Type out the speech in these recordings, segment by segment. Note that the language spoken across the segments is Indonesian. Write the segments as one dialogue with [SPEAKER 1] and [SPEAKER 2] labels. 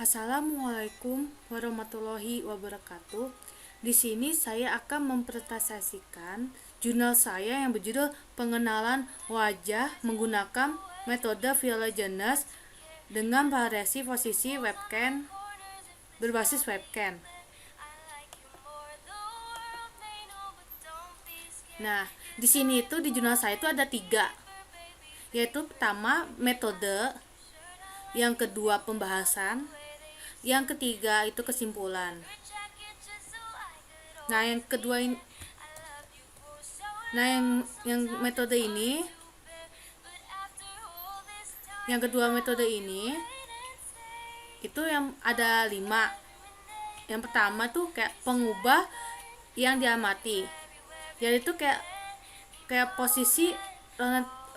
[SPEAKER 1] Assalamualaikum warahmatullahi wabarakatuh. Di sini saya akan mempresentasikan jurnal saya yang berjudul Pengenalan Wajah menggunakan metode Viola-Jones dengan variasi posisi webcam berbasis webcam. Nah, di sini itu di jurnal saya itu ada 3, yaitu pertama metode, yang kedua pembahasan, yang ketiga itu kesimpulan. Nah, yang kedua ini, yang metode ini, yang kedua metode ini itu yang ada 5. Yang pertama tuh kayak pengubah yang diamati. Jadi itu kayak posisi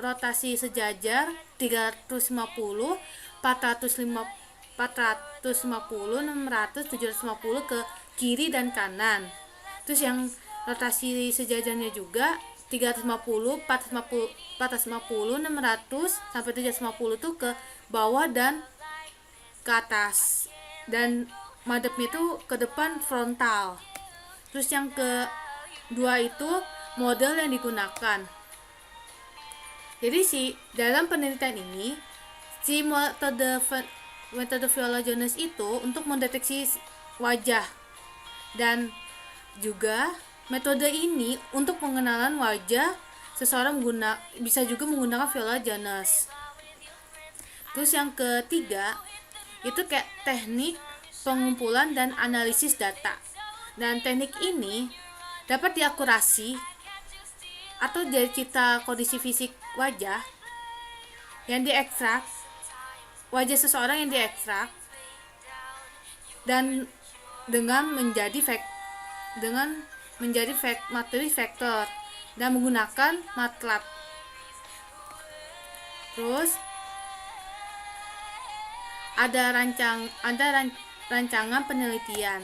[SPEAKER 1] rotasi sejajar 350, 450, 600, 750 ke kiri dan kanan. Terus yang rotasi sejajarnya juga 350, 450, 600 sampai 750 tuh ke bawah dan ke atas, dan madepnya itu ke depan frontal. Terus yang kedua itu model yang digunakan. Jadi dalam penelitian ini metode Viola-Jones itu untuk mendeteksi wajah, dan juga metode ini untuk pengenalan wajah seseorang bisa juga menggunakan Viola-Jones. Terus yang ketiga itu kayak teknik pengumpulan dan analisis data. Dan teknik ini dapat diakurasi atau dari cita kondisi fisik wajah yang diekstrak, wajah seseorang yang diekstrak, dan dengan menjadi materi vektor dan menggunakan MATLAB. Terus ada rancangan penelitian.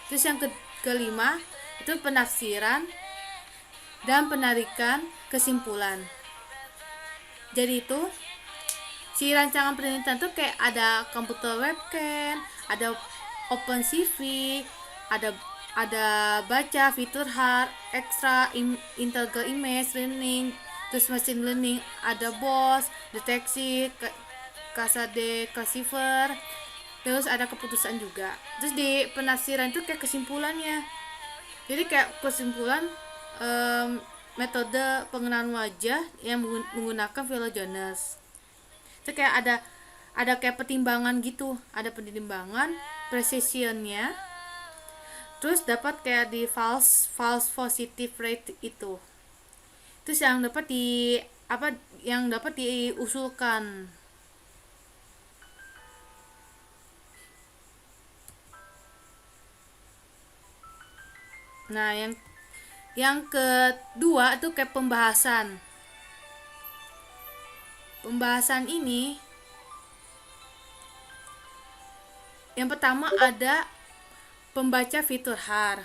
[SPEAKER 1] Terus yang kelima itu penafsiran dan penarikan kesimpulan. Jadi itu si rancangan penelitian tuh kayak ada komputer webcam, ada OpenCV, ada baca, fitur hard, extra, integral image learning, terus machine learning, ada BOS, deteksi, Cascade Classifier, terus ada keputusan juga. Terus di penafsiran itu kayak kesimpulannya. Jadi kayak kesimpulan metode pengenalan wajah yang menggunakan Viola-Jones. Itu kayak ada kayak pertimbangan gitu, ada pertimbangan precisionnya. Terus dapat kayak di false positive rate itu. Terus yang dapat diusulkan. Nah, yang kedua itu kayak pembahasan. Pembahasan ini yang pertama ada pembaca fitur hard.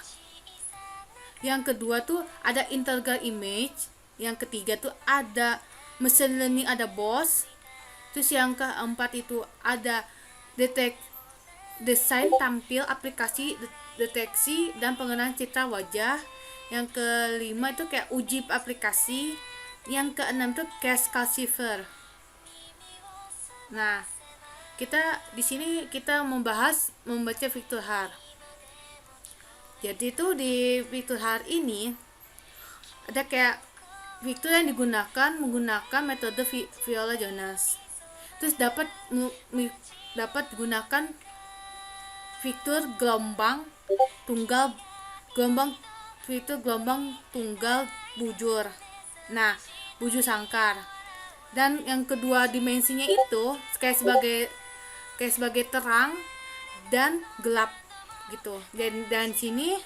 [SPEAKER 1] Yang kedua tuh ada integral image. Yang ketiga tuh ada machine learning, ada BOS. Terus yang keempat itu ada desain tampil aplikasi deteksi dan pengenalan citra wajah. Yang kelima itu kayak uji aplikasi. Yang keenam itu case classifier. Nah, di sini kita membaca fitur hard. Jadi itu di fitur hard ini ada kayak fitur yang menggunakan metode Viola-Jones. Terus dapat digunakan fitur gelombang tunggal bujur. Nah, bujur sangkar. Dan yang kedua dimensinya itu kayak sebagai terang dan gelap gitu. Dan sini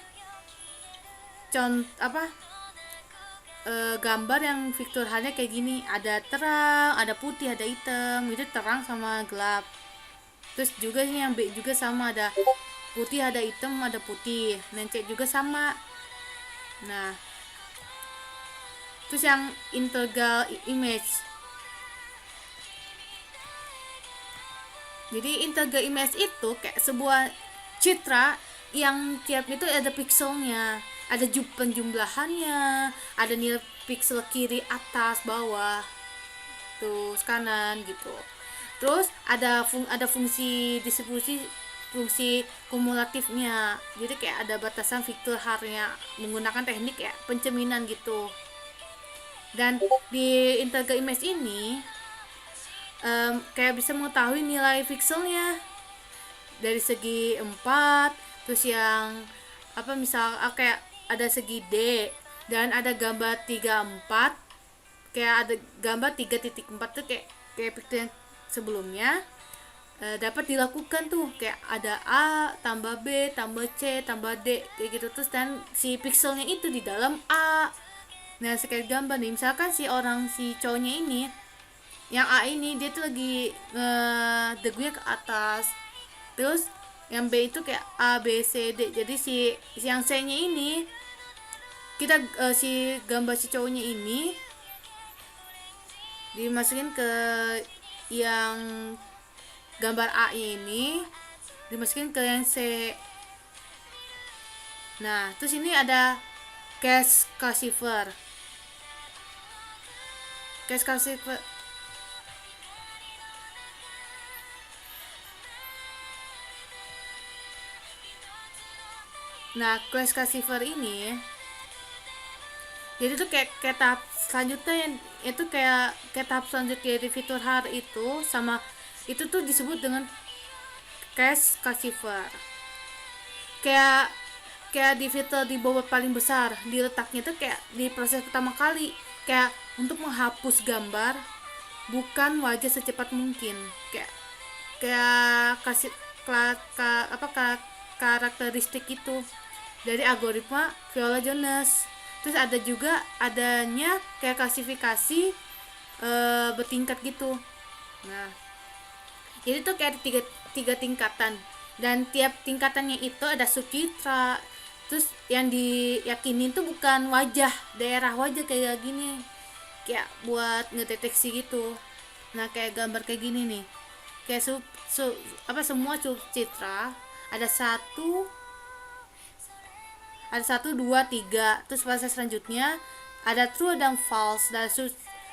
[SPEAKER 1] gambar yang fitur hanya kayak gini, ada terang, ada putih, ada hitam, itu terang sama gelap. Terus juga ini yang B juga sama, ada putih, ada hitam, ada putih. Dan C juga sama. Nah, terus yang integral image. Jadi integer image itu kayak sebuah citra yang tiap itu ada pixelnya, ada penjumlahannya, ada nilai pixel kiri, atas, bawah, tuh kanan gitu. Terus ada fungsi distribusi, fungsi kumulatifnya. Jadi kayak ada batasan Victor Hare-nya menggunakan teknik kayak pencerminan gitu. Dan di integer image ini kayak bisa mengetahui nilai pixelnya dari segi 4, terus yang misal kayak ada segi D dan ada gambar 34, kayak ada gambar 3.4 tuh kayak pixel yang sebelumnya dapat dilakukan tuh, kayak ada A tambah B tambah C tambah D kayak gitu, terus dan si pixelnya itu di dalam A. Nah sekali gambar nih, misalkan si cowoknya ini, yang A ini dia tuh lagi degunya ke atas, terus yang B itu kayak A B C D. Jadi si yang C nya ini kita si gambar si cowoknya ini dimasukin ke yang gambar A ini, dimasukin ke yang C. Nah terus ini ada cache classifier. Nah, class classifier ini jadi tuh kayak tahap selanjutnya, yang itu kayak tahap selanjutnya dari fitur hard itu, sama itu tuh disebut dengan cache classifier. Kayak kayak di fitur di bobot paling besar, diletaknya tuh kayak di proses pertama kali, kayak untuk menghapus gambar bukan wajah secepat mungkin, kayak kasih karakteristik itu dari algoritma Viola Jones. Terus ada juga adanya kayak klasifikasi bertingkat gitu. Nah jadi tuh kayak tiga tingkatan, dan tiap tingkatannya itu ada subcitra. Terus yang diyakini tuh bukan daerah wajah kayak gini, kayak buat ngedeteksi gitu. Nah kayak gambar kayak gini nih, kayak semua subcitra ada satu dua tiga, terus fase selanjutnya ada true dan false, dan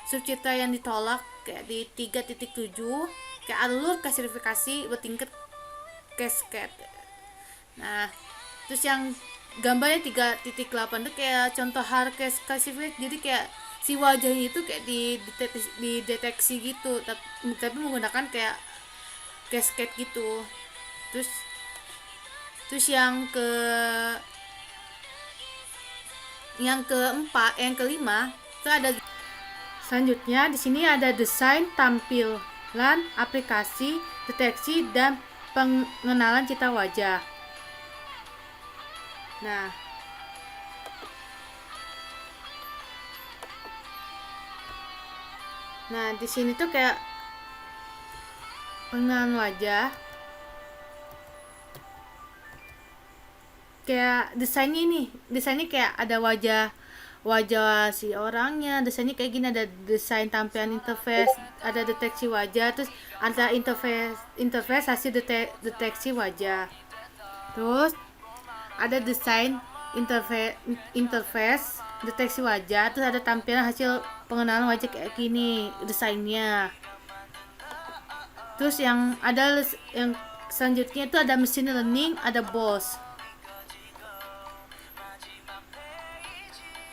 [SPEAKER 1] subcitra yang ditolak kayak di 3.7, kayak alur klasifikasi bertingkat cascade. Nah terus yang gambarnya 3.8 tuh kayak contoh hard classified, jadi kayak si wajahnya itu kayak dideteksi gitu, tapi menggunakan kayak cascade gitu. Terus yang kelima itu ada selanjutnya. Di sini ada desain tampilan aplikasi, deteksi dan pengenalan citra wajah. Nah di sini tuh kayak pengenalan wajah, kayak desainnya kayak ada wajah si orangnya, desainnya kayak gini, ada desain tampilan interface, ada deteksi wajah, terus ada interface hasil deteksi wajah, terus ada desain interface deteksi wajah, terus ada tampilan hasil pengenalan wajah kayak gini desainnya. Terus yang selanjutnya itu ada machine learning, ada BOS.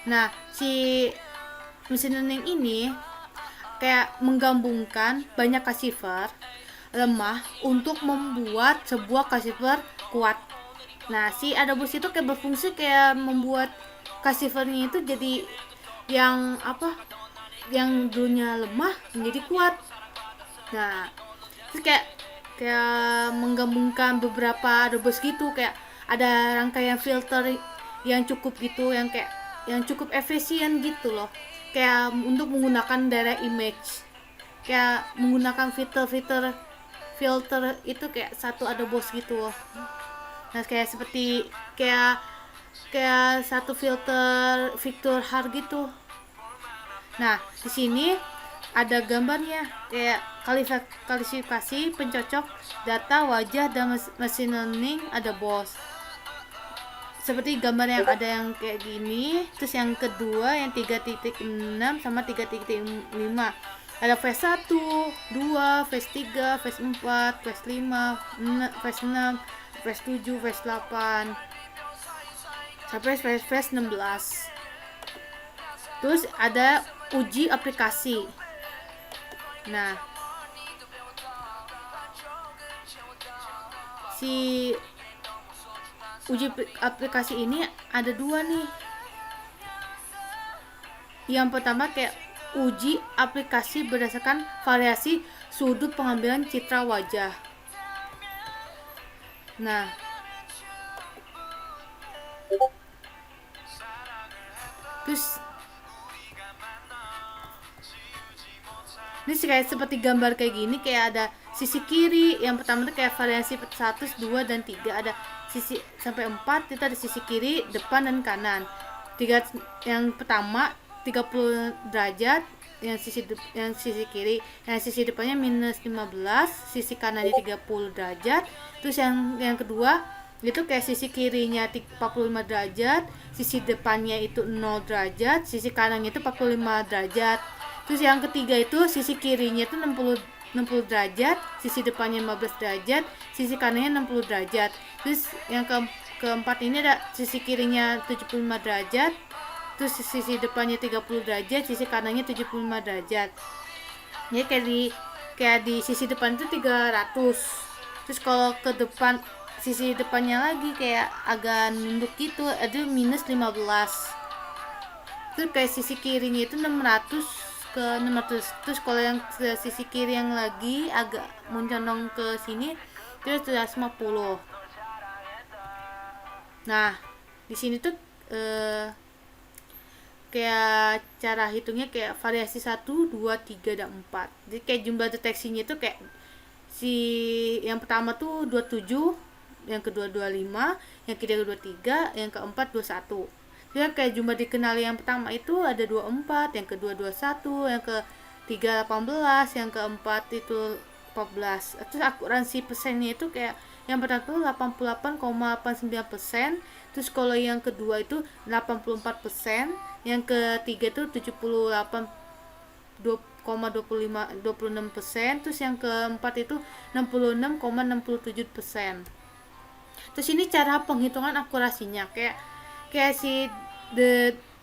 [SPEAKER 1] Nah si machine learning ini kayak menggabungkan banyak classifier lemah untuk membuat sebuah classifier kuat. Nah si AdaBOS itu kayak berfungsi kayak membuat classifiernya itu jadi yang yang dulunya lemah menjadi kuat. Nah terus kayak menggabungkan beberapa AdaBOS gitu, kayak ada rangkaian filter yang cukup gitu, yang cukup efisien gitu loh, kayak untuk menggunakan direct image, kayak menggunakan filter itu kayak satu AdaBOS gitu loh. Nah kayak seperti kayak satu filter Victor Hare gitu. Nah di sini ada gambarnya kayak kualifikasi pencocok data wajah dan machine learning, ada BOS seperti gambar yang ada yang kayak gini. Terus yang kedua yang 3.6 sama 3.5 ada phase 1, 2, phase 3, phase 4, phase 5, phase 6, phase 7, phase 8 sampai phase 16. Terus ada uji aplikasi. Nah, si uji aplikasi ini ada dua nih. Yang pertama kayak uji aplikasi berdasarkan variasi sudut pengambilan citra wajah. Nah, terus ini sih kayak seperti gambar kayak gini, kayak ada sisi kiri. Yang pertama tuh kayak variasi 1, 2, dan 3. Ada sisi sampai 4, itu ada sisi kiri, depan, dan kanan. Yang pertama 30 derajat, yang sisi kiri, yang sisi depannya minus 15, sisi kanannya 30 derajat. Terus yang kedua itu kayak sisi kirinya 45 derajat, sisi depannya itu 0 derajat, sisi kanannya itu 45 derajat. Terus yang ketiga itu sisi kirinya itu 60 derajat, sisi depannya 15 derajat, sisi kanannya 60 derajat. Terus yang keempat ini ada sisi kirinya 75 derajat, terus sisi depannya 30 derajat, sisi kanannya 75 derajat. Jadi kayak di sisi depan itu 300. Terus kalau ke depan, sisi depannya lagi kayak agak nunduk gitu, ada minus 15. Terus kayak sisi kirinya itu 600 ke 600. Terus kalau yang sisi kiri yang lagi agak mencondong ke sini terus 150. Nah, di sini tuh kayak cara hitungnya kayak variasi 1, 2, 3, dan 4. Jadi kayak jumlah deteksinya itu kayak si yang pertama tuh 27, yang kedua 25, yang ketiga 23, yang keempat 21. Jadi kayak jumlah dikenali yang pertama itu ada 24, yang kedua 21, yang ketiga 18, yang keempat itu 14. Terus akurasi persennya itu kayak yang pertama tuh 88,89%, terus kalau yang kedua itu 84%, yang ketiga itu 76,26%, terus yang keempat itu 66,67%. Terus ini cara penghitungan akurasinya kayak si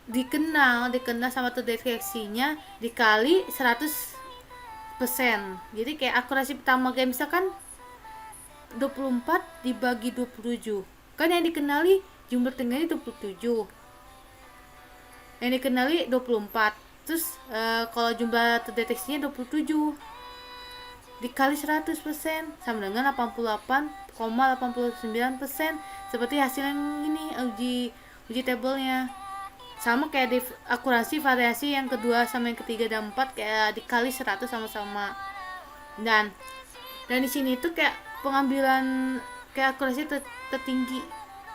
[SPEAKER 1] dikenal sama terdeteksinya dikali 100%. Jadi kayak akurasi pertama kayak misalkan 24 dibagi 27. Kan yang dikenali jumlah tengahnya 27. Yang dikenali 24. Terus kalau jumlah terdeteksinya 27 dikali 100% sama dengan 88,89%, seperti hasil yang ini uji tabelnya. Sama kayak di akurasi variasi yang kedua sama yang ketiga dan 4 kayak dikali 100 sama-sama. Dan di sini tuh kayak pengambilan kayak akurasi tertinggi,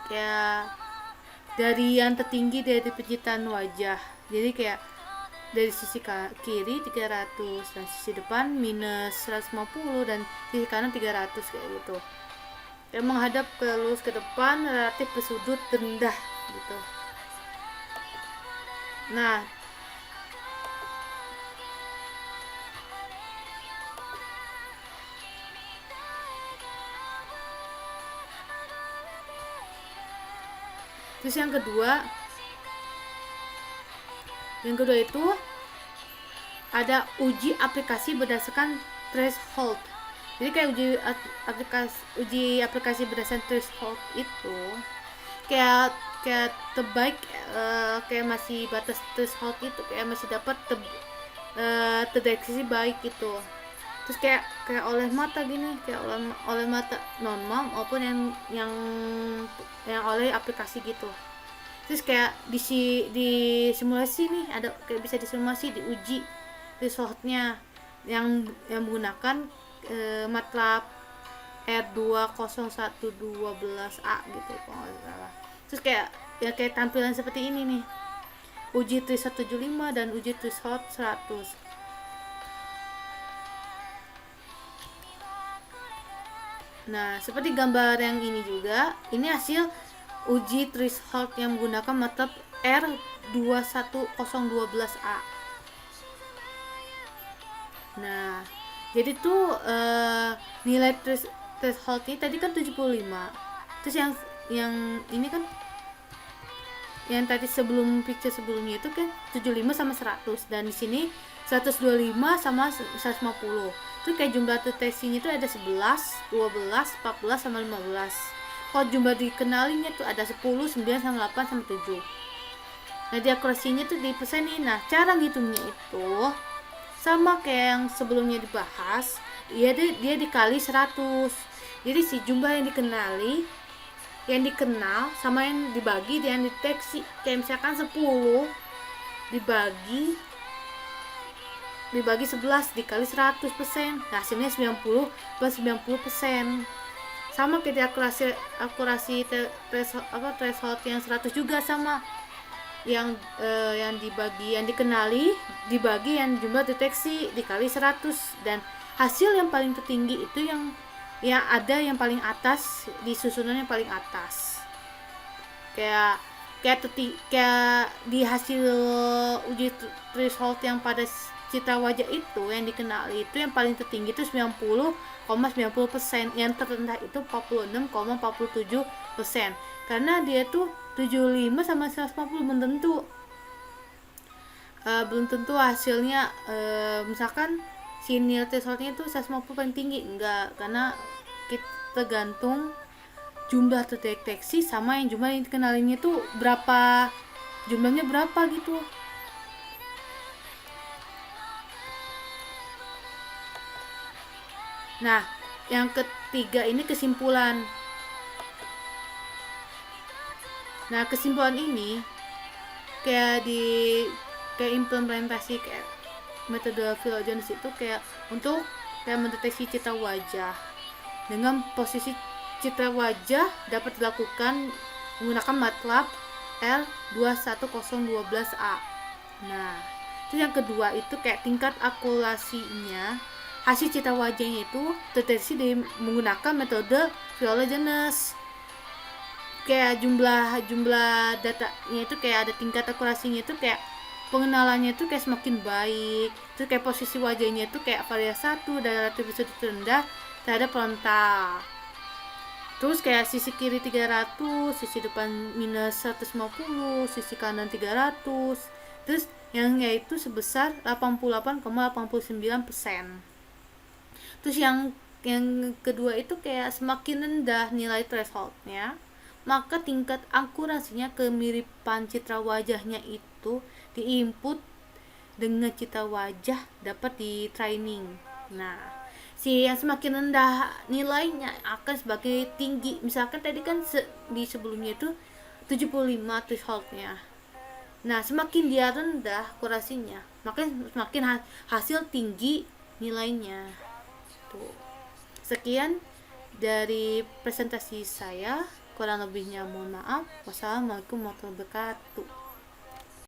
[SPEAKER 1] kayak dari yang tertinggi dari pencitraan wajah. Jadi kayak dari sisi kiri 300 dan sisi depan minus 150 dan sisi kanan 300 kayak gitu. Kayak menghadap ke lurus ke depan relatif bersudut rendah gitu. Nah, terus yang kedua itu ada uji aplikasi berdasarkan threshold. Jadi kayak uji aplikasi berdasarkan threshold itu kayak terbaik, kayak masih batas threshold itu kayak masih dapat terdeteksi baik gitu. Terus kayak oleh mata gini, kayak oleh mata normal maupun yang oleh aplikasi gitu. Terus kayak di simulasi nih ada kayak bisa disimulasi, diuji resultnya yang menggunakan MATLAB R20112A gitu kalau nggak salah. Terus kayak tampilan seperti ini nih, uji threshold 75 dan uji threshold 100. Nah, seperti gambar yang ini juga, ini hasil uji threshold yang menggunakan metode R21012A. Nah, jadi tuh nilai threshold ini tadi kan 75. Terus yang ini kan yang tadi sebelum picture sebelumnya itu kan 75 sama 100, dan di sini 125 sama 150. Itu kayak jumlah deteksinya itu ada 11, 12, 14 sama 15. Kalau jumlah dikenalinya tuh ada 10, 9 sama 8 sama 7. Nah, di akurasinya tuh di persen nih. Nah, cara ngitungnya itu sama kayak yang sebelumnya dibahas, dia dikali 100. Jadi si jumlah yang dikenal sama yang dibagi yang deteksi. Kayak misalkan 10 dibagi 11 dikali 100%, nah hasilnya 90 plus 90%. Sama kayak akurasi threshold yang 100 juga sama, yang dikenali dibagi yang jumlah deteksi dikali 100, dan hasil yang paling tertinggi itu yang ada yang paling atas di susunan yang paling atas. Kayak di hasil uji threshold yang pada citra wajah itu yang dikenali itu yang paling tertinggi itu 90,90%, yang terendah itu 46,47%. Karena dia tuh 75 sama 150 belum tentu hasilnya misalkan si nilai thresholdnya itu 150 paling tinggi, enggak, karena kita tergantung jumlah terdeteksi sama yang jumlah yang dikenalinya itu jumlahnya berapa gitu. Nah, yang ketiga ini kesimpulan. Nah, kesimpulan ini kayak implementasi kayak metode phylogenesis itu kayak untuk mendeteksi citra wajah dengan posisi citra wajah dapat dilakukan menggunakan MATLAB R21012A. Nah, itu yang kedua itu kayak tingkat akurasinya hasil citra wajahnya itu terdeteksi menggunakan metode phylogenesis. Kayak jumlah datanya itu kayak ada tingkat akurasinya itu kayak pengenalannya itu kayak semakin baik. Itu kayak posisi wajahnya itu kayak variasi 1 dan relativitas terendah terhadap frontal. Terus kayak sisi kiri 300, sisi depan minus 150, sisi kanan 300. Terus yang yaitu sebesar 88,89%. Terus yang kedua itu kayak semakin rendah nilai thresholdnya, maka tingkat akurasinya kemiripan citra wajahnya itu diinput dengan citra wajah dapat di training. Nah, si yang semakin rendah nilainya akan sebagai tinggi. Misalkan tadi kan di sebelumnya itu 75 thresholdnya. Nah, semakin dia rendah akurasinya, maka semakin hasil tinggi nilainya. Tuh. Sekian dari presentasi saya, kurang lebihnya mohon maaf. Wassalamualaikum warahmatullahi wabarakatuh.